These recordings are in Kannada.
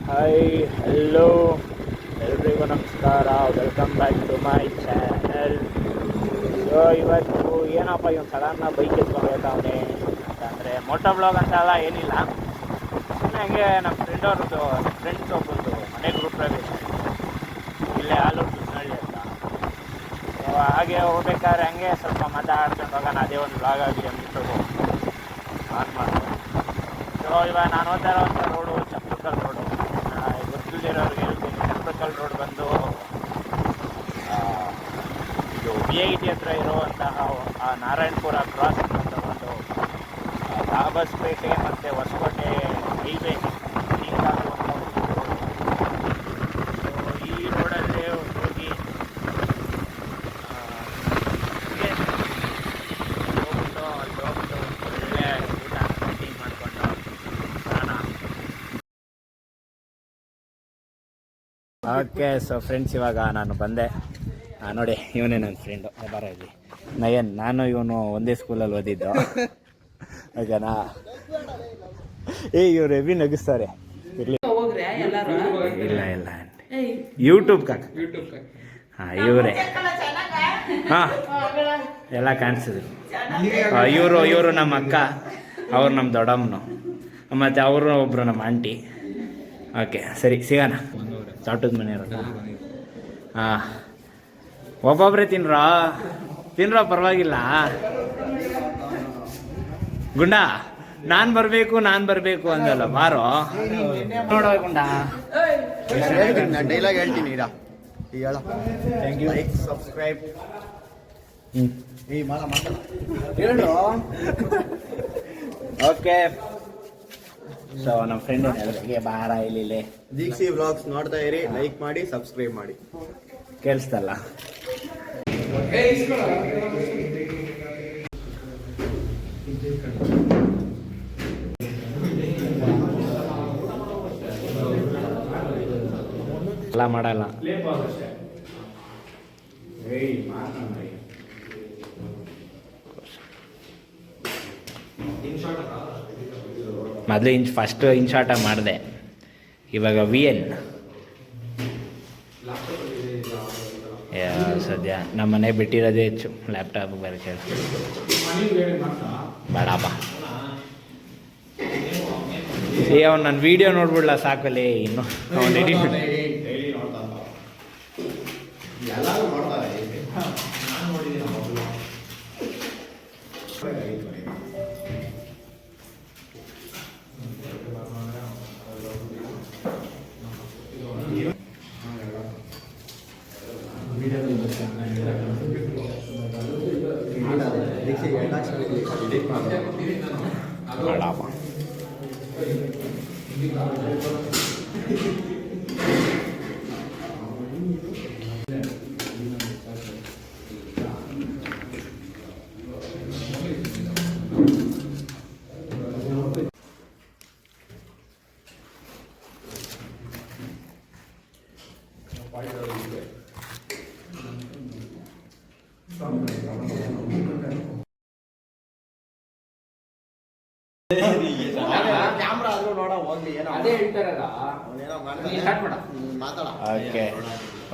ಹಾಯ್ ಹಲೋ ಎಲ್ರಿಗೂ ನಮಸ್ಕಾರ. Welcome back to my channel. So ಇವತ್ತು ಏನಪ್ಪ ಇವನು ಸಡನ್ನ ಬೈಕ್ ಎತ್ಕೊಳ್ಬೇಕವನೇ ಅಂತಂದರೆ ಮೋಟೋ ಬ್ಲಾಗ್ ಅಂತೆಲ್ಲ ಏನಿಲ್ಲ, ಹಂಗೆ ನಮ್ಮ ಫ್ರೆಂಡ್ಸ್ ಒಬ್ಬಂದು ಮನೆ ಗ್ರೂಪ್ ಪ್ರವೇಶ ಇಲ್ಲೇ ಆಲೂರು ಕೃಷ್ಣಹಳ್ಳಿ ಅಂತ. ಸೊ ಹಾಗೆ ಹೋಗ್ಬೇಕಾದ್ರೆ ಹಂಗೆ ಸ್ವಲ್ಪ ಮಾತಾಡ್ಕೊಂಡು ಹೋಗೋಣ, ಅದೇ ಒಂದು ಬ್ಲಾಗ್ ಆಗಿದೆ ಅಂದ್ಬಿಟ್ಟು ಆನ್ ಮಾಡ್ಬೋದು. ಸೊ ಇವಾಗ ನಾನು ಓದ್ತಾ ಇರೋವಂಥ ರೋಡು ಚಪ್ರಕಲ್ ರೋಡು. ಗೊತ್ತಿಲ್ಲದಿರೋರಿಗೆ ಹೇಳ್ತೀನಿ, ಚಪ್ರಕಲ್ ರೋಡ್ ಬಂದು ಇದು BIT ಹತ್ರ ಇರುವಂತಹ ನಾರಾಯಣಪುರ ಕ್ರಾಸ್ ತಗೊಂಡು ದಾಬಸ್ಪೇಟೆ ಮತ್ತು ಹೊಸಕೋಟೆ ಹೈವೇ ಹಿಂಗಾಗುವಂಥ ಈ ರೋಡಲ್ಲಿ ಹೋಗಿ ಹೋಗ್ಬಿಟ್ಟು ಅಲ್ಲಿ ಹೋಗ್ಬಿಟ್ಟು ಒಳ್ಳೆ ಊಟ ಟೀ ಮಾಡಿಕೊಂಡು ಬರೋಣ. ಓಕೆ, ಸೊ ಫ್ರೆಂಡ್ಸ್ ಇವಾಗ ನಾನು ಬಂದೆ. ನೋಡಿ, ಇವನೇ ನನ್ನ ಫ್ರೆಂಡು ಬರ ಇಲ್ಲಿ ನಯನ್. ನಾನು ಇವನು ಒಂದೇ ಸ್ಕೂಲಲ್ಲಿ ಓದಿದ್ದು. ಓಕೆನಾ? ಇವ್ರು ಹೆವಿ ನಗಿಸ್ತಾರೆ. ಇರಲಿ, ಇಲ್ಲ ಇಲ್ಲ, ಯೂಟ್ಯೂಬ್ ಹಾಂ ಇವರೇ. ಹಾಂ ಎಲ್ಲ ಕಾಣಿಸಿದ್ರು. ಇವರು ನಮ್ಮ ಅಕ್ಕ, ಅವ್ರು ನಮ್ಮ ದೊಡ್ಡಮ್ಮನು, ಮತ್ತು ಅವರು ಒಬ್ಬರು ನಮ್ಮ ಆಂಟಿ. ಓಕೆ ಸರಿ, ಸಿಗೋಣ. ಚಾಟದ ಮನೆಯವರು. ಹಾಂ, ಒಬ್ಬೊಬ್ಬರೇ ತಿನ್ರೋ ಪರವಾಗಿಲ್ಲ. ಗುಂಡ ನಾನು ಬರಬೇಕು ಅಂದಲ್ಲ, ಬಾರೋ ನೋಡೋ ಗುಂಡ. ಡೈಲಾಗ್ ಹೇಳ್ತೀನಿ, thank you, like subscribe. Okay, so ನಮ್ಮ ಫ್ರೆಂಡ್ ಏನಾದ್ರೆ ಬಾರ ಇಲ್ಲಿ ದೀಕ್ಷಿ ವ್ಲಾಗ್ಸ್ ನೋಡ್ತಾ ಇರಿ, ಲೈಕ್ ಮಾಡಿ, ಸಬ್ಸ್ಕ್ರೈಬ್ ಮಾಡಿ. ಕೇಳಿಸ್ತಲ್ಲ? ಎಲ್ಲ ಮಾಡಲ್ಲ. ಮೊದಲು ಫಸ್ಟ್ ಇನ್ಶಾಟ ಮಾಡಿದೆ, ಇವಾಗ VN. ಸದ್ಯ ನಮ್ಮ ಮನೆ ಬಿಟ್ಟಿರೋದೇ ಹೆಚ್ಚು, ಲ್ಯಾಪ್ಟಾಪ್ ಬೇರೆ ಕೇಳಿ ಬೇಡಪ್ಪ. ಅವ್ನು ನನ್ನ ವೀಡಿಯೋ ನೋಡ್ಬಿಡ್ಲ ಸಾಕಲ್ಲಿ, ಇನ್ನು ಅವ್ನು ಎಡಿಟ್ ಬೇಡಪ್ಪ.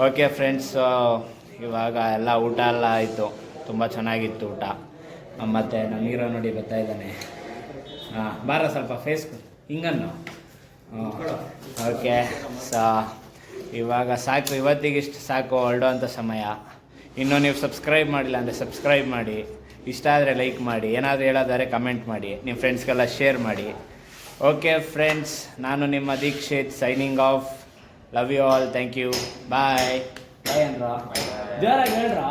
ಓಕೆ ಫ್ರೆಂಡ್ಸ್, ಇವಾಗ ಎಲ್ಲ ಊಟ ಎಲ್ಲ ಆಯಿತು, ತುಂಬ ಚೆನ್ನಾಗಿತ್ತು ಊಟ. ಮತ್ತು ನಾನು ಹೀರೋ ನೋಡಿ ಬರ್ತಾ ಇದ್ದಾನೆ. ಹಾಂ, ಬಾರ ಸ್ವಲ್ಪ ಫೇಸ್ ಹಿಂಗನ್ನು. ಓಕೆ, ಇವಾಗ ಸಾಕು, ಇವತ್ತಿಗಿಷ್ಟು ಸಾಕು, ಹೊರಡುವಂಥ ಸಮಯ. ಇನ್ನೂ ನೀವು ಸಬ್ಸ್ಕ್ರೈಬ್ ಮಾಡಿಲ್ಲ ಅಂದರೆ ಸಬ್ಸ್ಕ್ರೈಬ್ ಮಾಡಿ, ಇಷ್ಟ ಆದರೆ ಲೈಕ್ ಮಾಡಿ, ಏನಾದರೂ ಹೇಳೋದಾದ್ರೆ ಕಮೆಂಟ್ ಮಾಡಿ, ನಿಮ್ಮ ಫ್ರೆಂಡ್ಸ್ಗೆಲ್ಲ ಶೇರ್ ಮಾಡಿ. ಓಕೆ ಫ್ರೆಂಡ್ಸ್, ನಾನು ನಿಮ್ಮ Deekshith, signing off. Love you all, thank you, bye. Bye ಅನ್ರಾ, ಜೋರಾಗಿ ಹೇಳ್ರಾ.